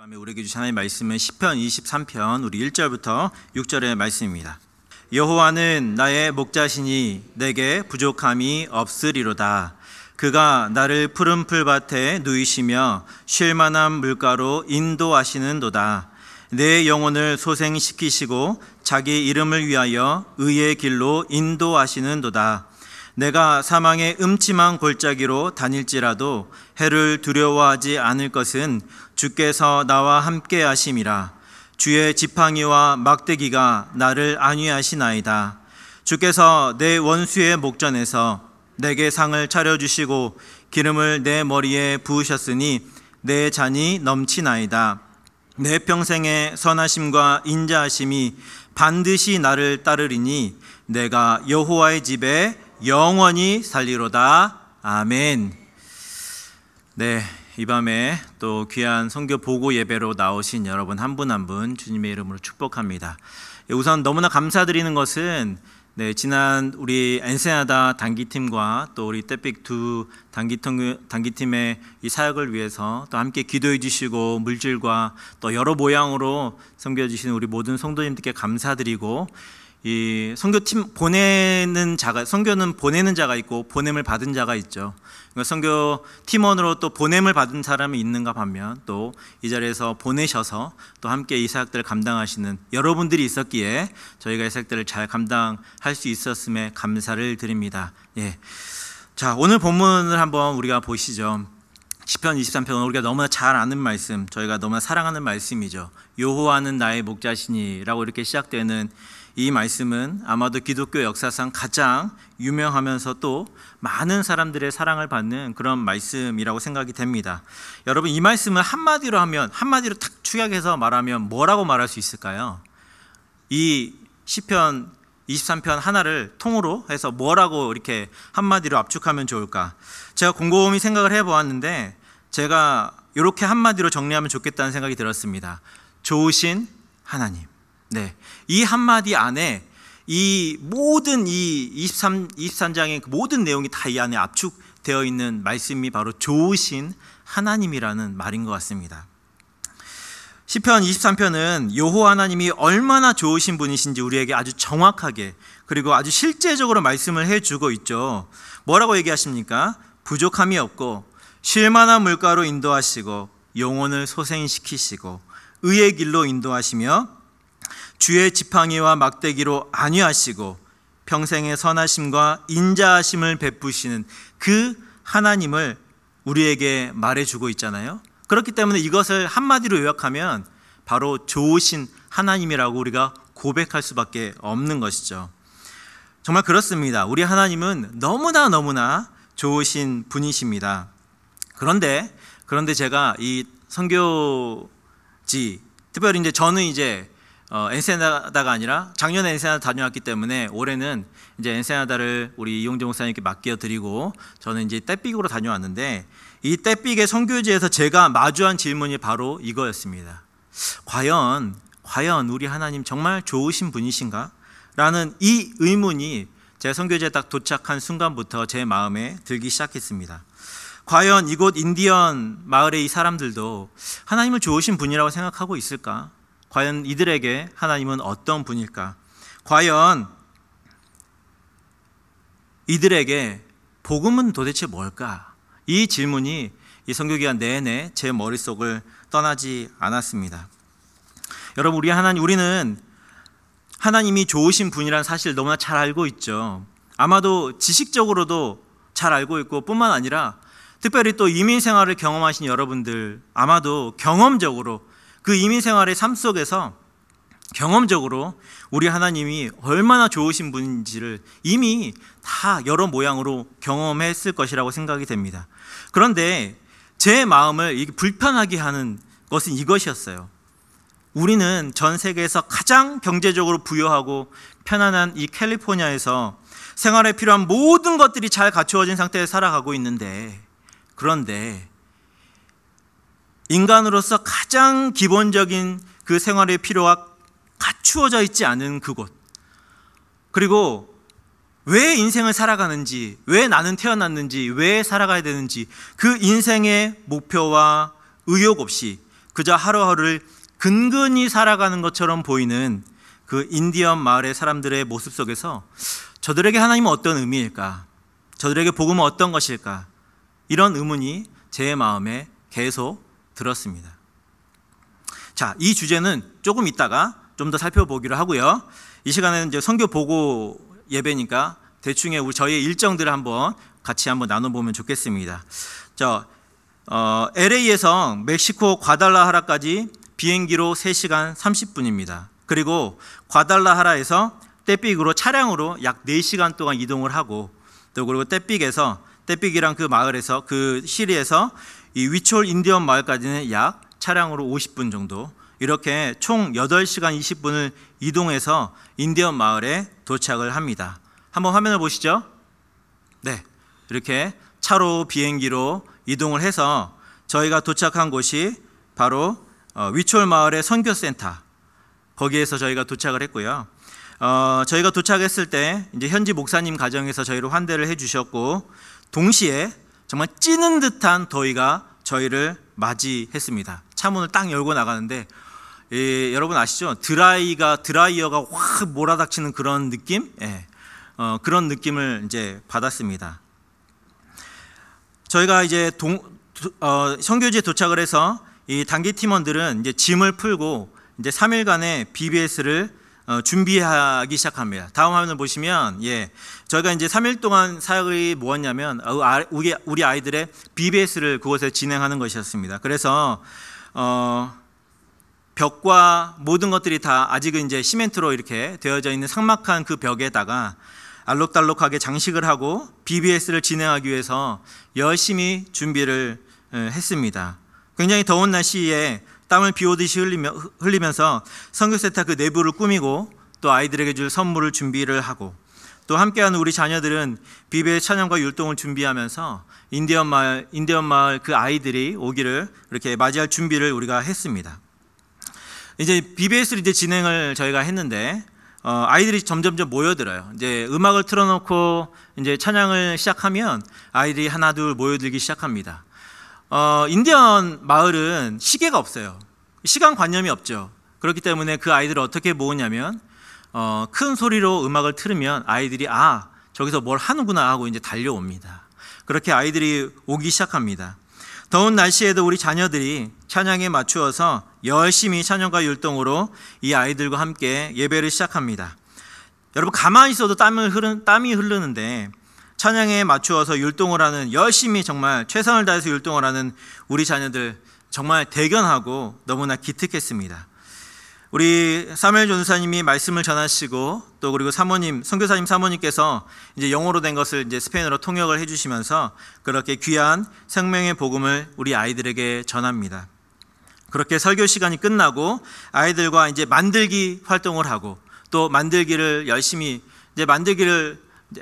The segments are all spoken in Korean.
밤에 우리에게 주신 하나님의 말씀은 시편 23편 우리 1절부터 6절의 말씀입니다. 여호와는 나의 목자시니 내게 부족함이 없으리로다. 그가 나를 푸른 풀밭에 누이시며 쉴 만한 물가로 인도하시는도다. 내 영혼을 소생시키시고 자기 이름을 위하여 의의 길로 인도하시는도다. 내가 사망의 음침한 골짜기로 다닐지라도 해를 두려워하지 않을 것은 주께서 나와 함께 하심이라. 주의 지팡이와 막대기가 나를 안위하시나이다. 주께서 내 원수의 목전에서 내게 상을 차려주시고 기름을 내 머리에 부으셨으니 내 잔이 넘치나이다. 내 평생의 선하심과 인자하심이 반드시 나를 따르리니 내가 여호와의 집에 영원히 살리로다. 아멘. 네, 이 밤에 또 귀한 선교 보고 예배로 나오신 여러분 한 분 한 분 주님의 이름으로 축복합니다. 우선 너무나 감사드리는 것은 지난 우리 엔세나다 단기팀과 또 우리 떼픽 두 단기팀의 이 사역을 위해서 또 함께 기도해 주시고 물질과 또 여러 모양으로 섬겨 주시는 우리 모든 성도님들께 감사드리고, 이 선교팀 선교는 보내는 자가 있고 보냄을 받은 자가 있죠. 선교 팀원으로 또 보냄을 받은 사람이 있는가 반면 또 이 자리에서 보내셔서 또 함께 이 사역들을 감당하시는 여러분들이 있었기에 저희가 이 사역들을 잘 감당할 수 있었음에 감사를 드립니다. 예. 자, 오늘 본문을 한번 우리가 보시죠. 시편 23편, 우리가 너무나 잘 아는 말씀, 저희가 너무나 사랑하는 말씀이죠. 여호와는 나의 목자시니라고 이렇게 시작되는 이 말씀은 아마도 기독교 역사상 가장 유명하면서 또 많은 사람들의 사랑을 받는 그런 말씀이라고 생각이 됩니다. 여러분, 이 말씀을 한마디로 탁 축약해서 말하면 뭐라고 말할 수 있을까요? 이 시편 23편 하나를 통으로 해서 뭐라고 이렇게 한마디로 압축하면 좋을까? 제가 곰곰이 생각을 해보았는데 제가 이렇게 한마디로 정리하면 좋겠다는 생각이 들었습니다. 좋으신 하나님. 네, 이 한마디 안에 이 모든 이 23장의 모든 내용이 다 이 안에 압축되어 있는 말씀이 바로 좋으신 하나님이라는 말인 것 같습니다. 시편 23편은 여호와 하나님이 얼마나 좋으신 분이신지 우리에게 아주 정확하게 그리고 아주 실제적으로 말씀을 해주고 있죠. 뭐라고 얘기하십니까? 부족함이 없고 쉴 만한 물가로 인도하시고 영혼을 소생시키시고 의의 길로 인도하시며 주의 지팡이와 막대기로 안위하시고 평생의 선하심과 인자하심을 베푸시는 그 하나님을 우리에게 말해주고 있잖아요. 그렇기 때문에 이것을 한마디로 요약하면 바로 좋으신 하나님이라고 우리가 고백할 수밖에 없는 것이죠. 정말 그렇습니다. 우리 하나님은 너무나 좋으신 분이십니다. 그런데 제가 이 선교지, 특별히 저는 엔세나다가 아니라 작년에 엔세나다 다녀왔기 때문에 올해는 엔세나다를 우리 이용재 목사님께 맡겨드리고 저는 떼픽으로 다녀왔는데, 이 떼픽의 선교지에서 제가 마주한 질문이 바로 이거였습니다. 과연 우리 하나님 정말 좋으신 분이신가? 라는 이 의문이 제가 선교지에 딱 도착한 순간부터 제 마음에 들기 시작했습니다. 과연 이곳 인디언 마을의 이 사람들도 하나님을 좋으신 분이라고 생각하고 있을까? 과연 이들에게 하나님은 어떤 분일까? 과연 이들에게 복음은 도대체 뭘까? 이 질문이 이 선교기간 내내 제 머릿속을 떠나지 않았습니다. 여러분, 우리는 하나님이 좋으신 분이라는 사실을 너무나 잘 알고 있죠. 아마도 지식적으로도 잘 알고 있고 뿐만 아니라 특별히 또 이민 생활을 경험하신 여러분들, 아마도 경험적으로 그 이민 생활의 삶 속에서 경험적으로 우리 하나님이 얼마나 좋으신 분인지를 이미 다 여러 모양으로 경험했을 것이라고 생각이 됩니다. 그런데 제 마음을 불편하게 하는 것은 이것이었어요. 우리는 전 세계에서 가장 경제적으로 부유하고 편안한 이 캘리포니아에서 생활에 필요한 모든 것들이 잘 갖추어진 상태에 살아가고 있는데, 그런데 인간으로서 가장 기본적인 그 생활의 필요가 갖추어져 있지 않은 그곳, 그리고 왜 인생을 살아가는지, 왜 나는 태어났는지, 왜 살아가야 되는지 그 인생의 목표와 의욕 없이 그저 하루하루를 근근히 살아가는 것처럼 보이는 그 인디언 마을의 사람들의 모습 속에서 저들에게 하나님은 어떤 의미일까? 저들에게 복음은 어떤 것일까? 이런 의문이 제 마음에 계속 들었습니다. 자, 이 주제는 조금 있다가 좀 더 살펴보기로 하고요. 이 시간에는 이제 선교 보고 예배니까 대충의 저희의 일정들을 같이 한번 나눠보면 좋겠습니다. LA에서 멕시코 과달라하라까지 비행기로 3시간 30분입니다. 그리고 과달라하라에서 떼삑으로 차량으로 약 4시간 동안 이동을 하고, 또 그리고 떼삑이랑 그 마을에서, 그 시리에서 이 위촐 인디언 마을까지는 약 차량으로 50분 정도, 이렇게 총 8시간 20분을 이동해서 인디언 마을에 도착을 합니다. 한번 화면을 보시죠. 네, 이렇게 차로 비행기로 이동을 해서 저희가 도착한 곳이 바로 위촐 마을의 선교센터, 거기에서 저희가 도착을 했고요. 저희가 도착했을 때 이제 현지 목사님 가정에서 저희를 환대를 해주셨고, 동시에 정말 찌는 듯한 더위가 저희를 맞이했습니다. 차문을 딱 열고 나가는데, 여러분 아시죠? 드라이어가 확 몰아닥치는 그런 느낌? 그런 느낌을 이제 받았습니다. 저희가 이제 선교지에 도착을 해서 이 단기 팀원들은 이제 짐을 풀고 이제 3일간의 BBS를 준비하기 시작합니다. 다음 화면을 보시면, 저희가 이제 3일 동안 사역이 뭐였냐면 우리 아이들의 BBS를 그곳에 진행하는 것이었습니다. 그래서 벽과 모든 것들이 다 아직은 이제 시멘트로 이렇게 되어져 있는 삭막한 그 벽에다가 알록달록하게 장식을 하고 BBS를 진행하기 위해서 열심히 준비를 했습니다. 굉장히 더운 날씨에 땀을 비 오듯이 흘리면서 선교센터 그 내부를 꾸미고, 또 아이들에게 줄 선물을 준비를 하고, 또 함께하는 우리 자녀들은 BBS 찬양과 율동을 준비하면서 인디언 마을 그 아이들이 오기를 이렇게 맞이할 준비를 우리가 했습니다. 이제 BBS를 이제 진행을 저희가 했는데, 아이들이 점점점 모여들어요. 이제 음악을 틀어놓고 이제 찬양을 시작하면 아이들이 하나 둘 모여들기 시작합니다. 인디언 마을은 시계가 없어요. 시간관념이 없죠. 그렇기 때문에 그 아이들을 어떻게 모으냐면, 큰 소리로 음악을 틀으면 아이들이 저기서 뭘 하는구나 하고 이제 달려옵니다. 그렇게 아이들이 오기 시작합니다. 더운 날씨에도 우리 자녀들이 찬양에 맞추어서 열심히 찬양과 율동으로 이 아이들과 함께 예배를 시작합니다. 여러분, 가만히 있어도 땀이 흐르는데 찬양에 맞추어서 율동을 하는, 열심히 정말 최선을 다해서 율동을 하는 우리 자녀들, 정말 대견하고 너무나 기특했습니다. 우리 사무엘 전도사님이 말씀을 전하시고, 또 그리고 선교사님 사모님께서 이제 영어로 된 것을 이제 스페인어로 통역을 해주시면서 그렇게 귀한 생명의 복음을 우리 아이들에게 전합니다. 그렇게 설교 시간이 끝나고 아이들과 이제 만들기 활동을 하고, 또 만들기를 열심히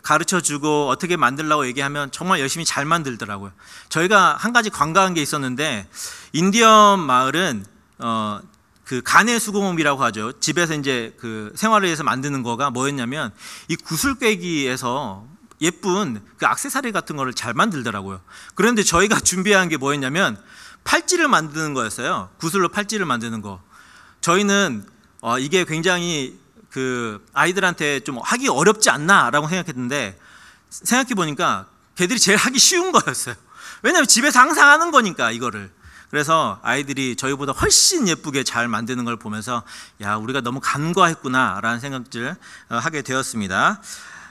가르쳐 주고, 어떻게 만들라고 얘기하면 정말 열심히 잘 만들더라고요. 저희가 한 가지 관광한 게 있었는데, 인디언 마을은 그 가내 수공업이라고 하죠. 집에서 이제 그 생활을 위해서 만드는 거가 뭐였냐면, 이 구슬깨기에서 예쁜 그 액세서리 같은 거를 잘 만들더라고요. 그런데 저희가 준비한 게 뭐였냐면 팔찌를 만드는 거였어요. 구슬로 팔찌를 만드는 거. 저희는 이게 굉장히 그 아이들한테 좀 하기 어렵지 않나라고 생각했는데, 생각해 보니까 걔들이 제일 하기 쉬운 거였어요. 왜냐하면 집에서 항상 하는 거니까 이거를. 그래서 아이들이 저희보다 훨씬 예쁘게 잘 만드는 걸 보면서, 우리가 너무 간과했구나라는 생각을 하게 되었습니다.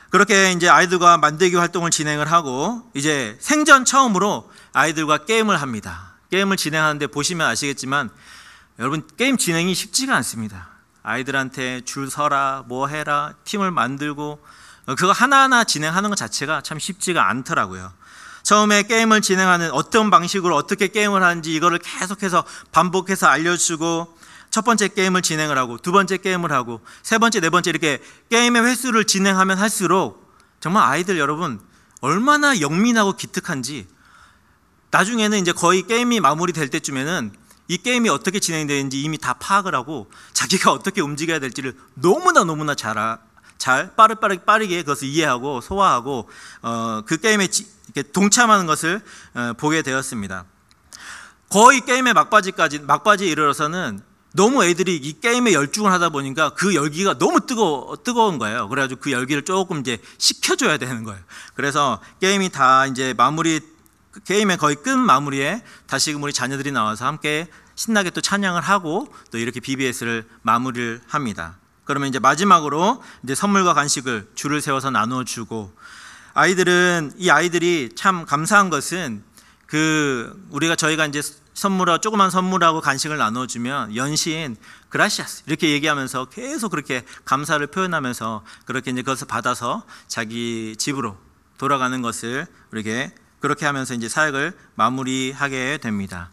그렇게 이제 아이들과 만들기 활동을 진행을 하고, 이제 생전 처음으로 아이들과 게임을 합니다. 게임을 진행하는데 보시면 아시겠지만, 여러분, 게임 진행이 쉽지가 않습니다. 아이들한테 줄 서라, 뭐 해라, 팀을 만들고, 그거 하나하나 진행하는 것 자체가 참 쉽지가 않더라고요. 처음에 게임을 진행하는, 어떤 방식으로 어떻게 게임을 하는지 이거를 계속해서 반복해서 알려주고, 첫 번째 게임을 진행을 하고, 두 번째 게임을 하고, 세 번째, 네 번째, 이렇게 게임의 횟수를 진행하면 할수록 정말 아이들, 여러분, 얼마나 영민하고 기특한지, 나중에는 이제 거의 게임이 마무리될 때쯤에는 이 게임이 어떻게 진행되는지 이미 다 파악을 하고, 자기가 어떻게 움직여야 될지를 너무나 빠르게 그것을 이해하고 소화하고, 그 게임에 이렇게 동참하는 것을 보게 되었습니다. 거의 게임의 막바지에 이르러서는 너무 애들이 이 게임에 열중을 하다 보니까 그 열기가 너무 뜨거운 거예요. 그래가지고 그 열기를 조금 이제 식혀줘야 되는 거예요. 그래서 게임이 다 이제 게임의 거의 끝 마무리에 다시금 우리 자녀들이 나와서 함께 신나게 또 찬양을 하고 또 이렇게 BBS를 마무리를 합니다. 그러면 이제 마지막으로 이제 선물과 간식을 줄을 세워서 나누어 주고, 이 아이들이 참 감사한 것은 저희가 이제 조그만 선물하고 간식을 나눠주면 연신 그라시아스 이렇게 얘기하면서 계속 그렇게 감사를 표현하면서 그렇게 이제 그것을 받아서 자기 집으로 돌아가는 것을 그렇게 하면서 이제 사역을 마무리하게 됩니다.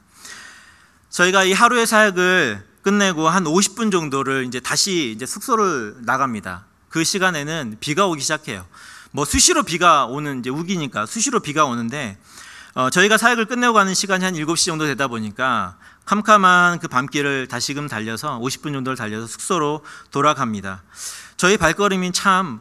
저희가 이 하루의 사역을 끝내고 한 50분 정도를 이제 다시 이제 숙소를 나갑니다. 그 시간에는 비가 오기 시작해요. 수시로 비가 오는, 이제 우기니까 수시로 비가 오는데, 저희가 사역을 끝내고 가는 시간이 한 7시 정도 되다 보니까 캄캄한 그 밤길을 다시금 달려서 50분 정도를 달려서 숙소로 돌아갑니다. 저희 발걸음이 참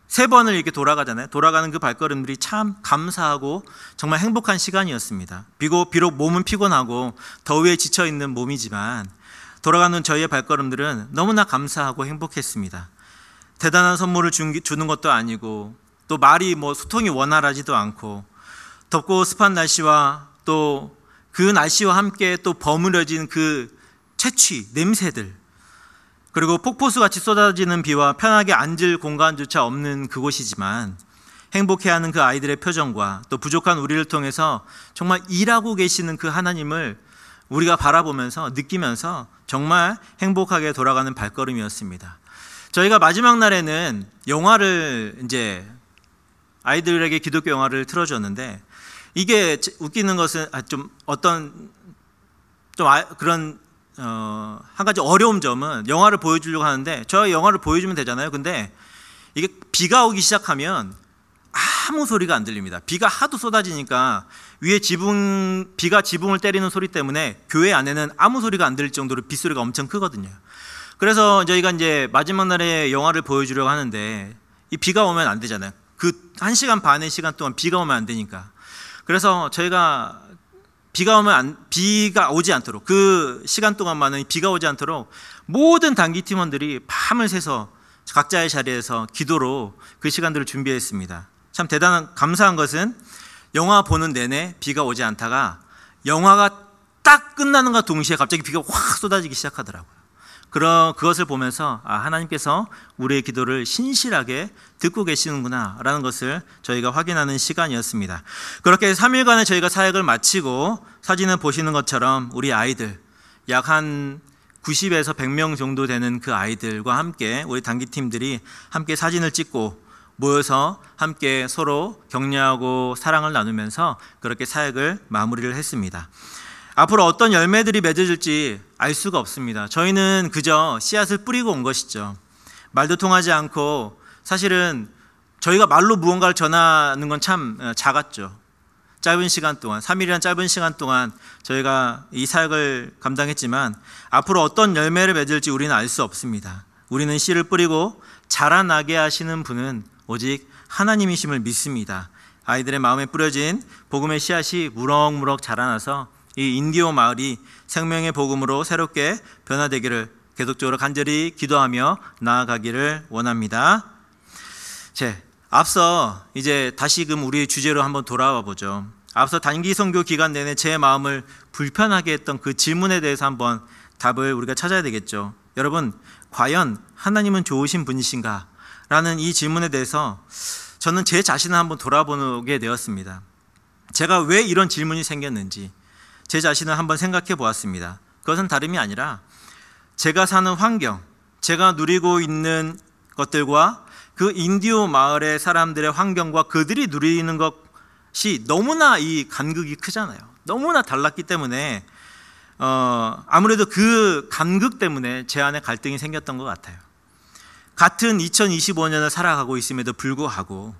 3번을 이렇게 돌아가잖아요. 돌아가는 그 발걸음들이 참 감사하고 정말 행복한 시간이었습니다. 비록 몸은 피곤하고 더위에 지쳐있는 몸이지만 돌아가는 저희의 발걸음들은 너무나 감사하고 행복했습니다. 대단한 선물을 주는 것도 아니고 또 말이 소통이 원활하지도 않고 덥고 습한 날씨와 또 그 날씨와 함께 또 버무려진 그 채취, 냄새들, 그리고 폭포수같이 쏟아지는 비와 편하게 앉을 공간조차 없는 그곳이지만 행복해하는 그 아이들의 표정과 또 부족한 우리를 통해서 정말 일하고 계시는 그 하나님을 우리가 바라보면서 느끼면서 정말 행복하게 돌아가는 발걸음이었습니다. 저희가 마지막 날에는 영화를 이제 아이들에게 기독교 영화를 틀어줬는데, 이게 웃기는 것은 한 가지 어려운 점은 영화를 보여주려고 하는데 저 영화를 보여주면 되잖아요. 근데 이게 비가 오기 시작하면 아무 소리가 안 들립니다. 비가 하도 쏟아지니까 위에 비가 지붕을 때리는 소리 때문에 교회 안에는 아무 소리가 안 들릴 정도로 빗소리가 엄청 크거든요. 그래서 저희가 이제 마지막 날에 영화를 보여주려고 하는데 이 비가 오면 안 되잖아요. 그 1시간 반의 시간 동안 비가 오면 안 되니까. 그래서 저희가 비가 오지 않도록, 그 시간 동안만은 비가 오지 않도록 모든 단기 팀원들이 밤을 새서 각자의 자리에서 기도로 그 시간들을 준비했습니다. 참 감사한 것은 영화 보는 내내 비가 오지 않다가 영화가 딱 끝나는과 동시에 갑자기 비가 확 쏟아지기 시작하더라고요. 그것을 보면서 하나님께서 우리의 기도를 신실하게 듣고 계시는구나 라는 것을 저희가 확인하는 시간이었습니다. 그렇게 3일간의 저희가 사역을 마치고 사진을 보시는 것처럼 우리 아이들 약 한 90에서 100명 정도 되는 그 아이들과 함께 우리 단기팀들이 함께 사진을 찍고 모여서 함께 서로 격려하고 사랑을 나누면서 그렇게 사역을 마무리를 했습니다. 앞으로 어떤 열매들이 맺어질지 알 수가 없습니다. 저희는 그저 씨앗을 뿌리고 온 것이죠. 말도 통하지 않고 사실은 저희가 말로 무언가를 전하는 건 참 작았죠. 짧은 시간 동안, 3일이란 짧은 시간 동안 저희가 이 사역을 감당했지만 앞으로 어떤 열매를 맺을지 우리는 알 수 없습니다. 우리는 씨를 뿌리고 자라나게 하시는 분은 오직 하나님이심을 믿습니다. 아이들의 마음에 뿌려진 복음의 씨앗이 무럭무럭 자라나서 이 인디오 마을이 생명의 복음으로 새롭게 변화되기를 계속적으로 간절히 기도하며 나아가기를 원합니다. 앞서 이제 다시금 우리의 주제로 한번 돌아와 보죠. 앞서 단기 선교 기간 내내 제 마음을 불편하게 했던 그 질문에 대해서 한번 답을 우리가 찾아야 되겠죠. 여러분, 과연 하나님은 좋으신 분이신가? 라는 이 질문에 대해서 저는 제 자신을 한번 돌아보게 되었습니다. 제가 왜 이런 질문이 생겼는지 제 자신을 한번 생각해 보았습니다. 그것은 다름이 아니라 제가 사는 환경, 제가 누리고 있는 것들과 그 인디오 마을의 사람들의 환경과 그들이 누리는 것이 너무나 이 간극이 크잖아요. 너무나 달랐기 때문에 아무래도 그 간극 때문에 제 안에 갈등이 생겼던 것 같아요. 같은 2025년을 살아가고 있음에도 불구하고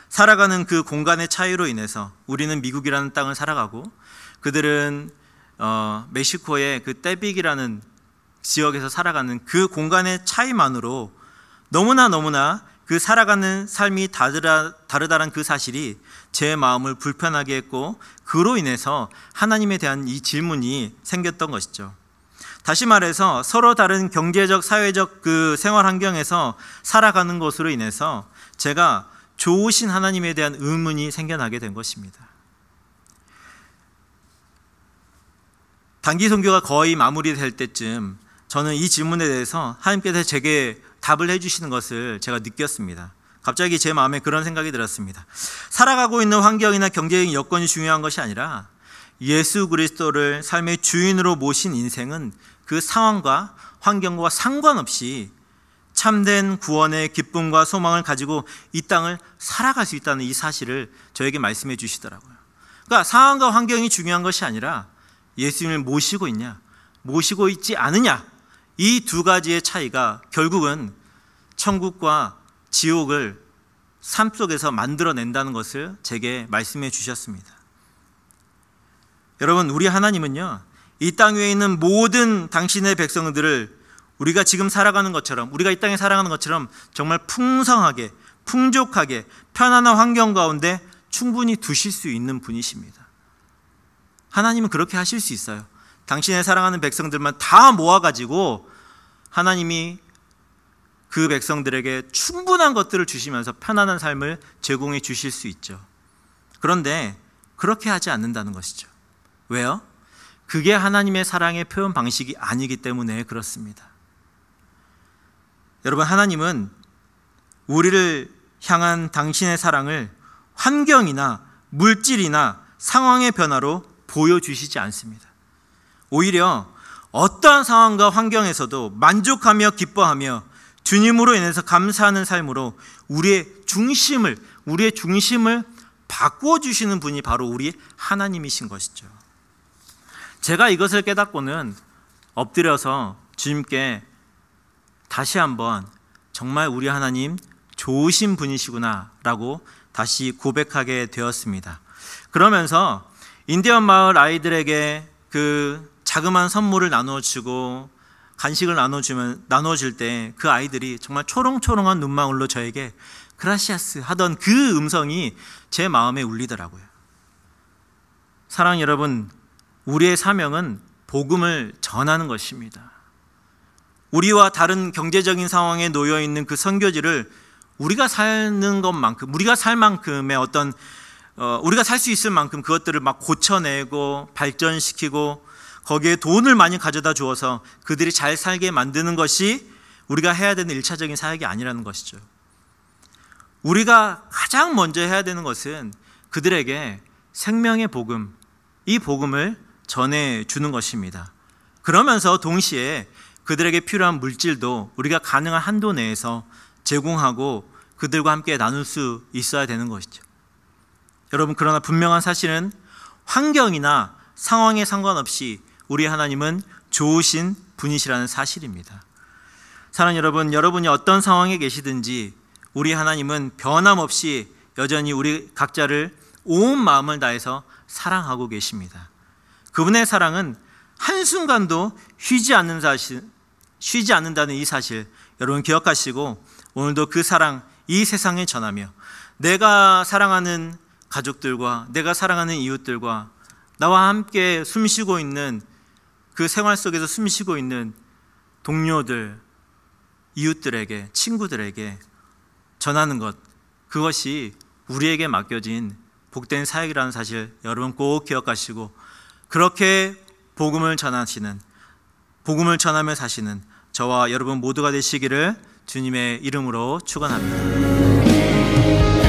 살아가는 그 공간의 차이로 인해서 우리는 미국이라는 땅을 살아가고 그들은 멕시코의 그 떼빅이라는 지역에서 살아가는 그 공간의 차이만으로 너무나 그 살아가는 삶이 다르다는 그 사실이 제 마음을 불편하게 했고, 그로 인해서 하나님에 대한 이 질문이 생겼던 것이죠. 다시 말해서 서로 다른 경제적, 사회적 그 생활 환경에서 살아가는 것으로 인해서 제가 좋으신 하나님에 대한 의문이 생겨나게 된 것입니다. 단기 선교가 거의 마무리될 때쯤 저는 이 질문에 대해서 하나님께서 제게 답을 해주시는 것을 제가 느꼈습니다. 갑자기 제 마음에 그런 생각이 들었습니다. 살아가고 있는 환경이나 경제적인 여건이 중요한 것이 아니라 예수 그리스도를 삶의 주인으로 모신 인생은 그 상황과 환경과 상관없이 참된 구원의 기쁨과 소망을 가지고 이 땅을 살아갈 수 있다는 이 사실을 저에게 말씀해 주시더라고요. 그러니까 상황과 환경이 중요한 것이 아니라 예수님을 모시고 있냐, 모시고 있지 않느냐, 이 두 가지의 차이가 결국은 천국과 지옥을 삶 속에서 만들어낸다는 것을 제게 말씀해 주셨습니다. 여러분, 우리 하나님은요, 이 땅 위에 있는 모든 당신의 백성들을 우리가 지금 살아가는 것처럼, 우리가 이 땅에 살아가는 것처럼 정말 풍성하게, 풍족하게, 편안한 환경 가운데 충분히 두실 수 있는 분이십니다. 하나님은 그렇게 하실 수 있어요. 당신의 사랑하는 백성들만 다 모아가지고 하나님이 그 백성들에게 충분한 것들을 주시면서 편안한 삶을 제공해 주실 수 있죠. 그런데 그렇게 하지 않는다는 것이죠. 왜요? 그게 하나님의 사랑의 표현 방식이 아니기 때문에 그렇습니다. 여러분, 하나님은 우리를 향한 당신의 사랑을 환경이나 물질이나 상황의 변화로 보여주시지 않습니다. 오히려 어떠한 상황과 환경에서도 만족하며 기뻐하며 주님으로 인해서 감사하는 삶으로 우리의 중심을 바꾸어 주시는 분이 바로 우리 하나님이신 것이죠. 제가 이것을 깨닫고는 엎드려서 주님께 다시 한번 정말 우리 하나님 좋으신 분이시구나 라고 다시 고백하게 되었습니다. 그러면서 인디언 마을 아이들에게 그 자그마한 선물을 나눠주고 간식을 나눠줄 때 그 아이들이 정말 초롱초롱한 눈망울로 저에게 그라시아스 하던 그 음성이 제 마음에 울리더라고요. 사랑하는 여러분, 우리의 사명은 복음을 전하는 것입니다. 우리와 다른 경제적인 상황에 놓여 있는 그 선교지를 우리가 사는 것만큼, 우리가 살 만큼의 어떤 우리가 살 수 있을 만큼 그것들을 막 고쳐내고 발전시키고 거기에 돈을 많이 가져다 주어서 그들이 잘 살게 만드는 것이 우리가 해야 되는 1차적인 사역이 아니라는 것이죠. 우리가 가장 먼저 해야 되는 것은 그들에게 생명의 복음, 이 복음을 전해주는 것입니다. 그러면서 동시에 그들에게 필요한 물질도 우리가 가능한 한도 내에서 제공하고 그들과 함께 나눌 수 있어야 되는 것이죠. 여러분, 그러나 분명한 사실은 환경이나 상황에 상관없이 우리 하나님은 좋으신 분이시라는 사실입니다. 사랑하는 여러분, 여러분이 어떤 상황에 계시든지 우리 하나님은 변함없이 여전히 우리 각자를 온 마음을 다해서 사랑하고 계십니다. 그분의 사랑은 한순간도 쉬지 않는다는 이 사실 여러분 기억하시고 오늘도 그 사랑 이 세상에 전하며 내가 사랑하는 가족들과 내가 사랑하는 이웃들과 나와 함께 숨쉬고 있는 그 생활 속에서 숨쉬고 있는 동료들, 이웃들에게, 친구들에게 전하는 것, 그것이 우리에게 맡겨진 복된 사역이라는 사실 여러분 꼭 기억하시고 그렇게 복음을 전하며 사시는 저와 여러분 모두가 되시기를 주님의 이름으로 축원합니다.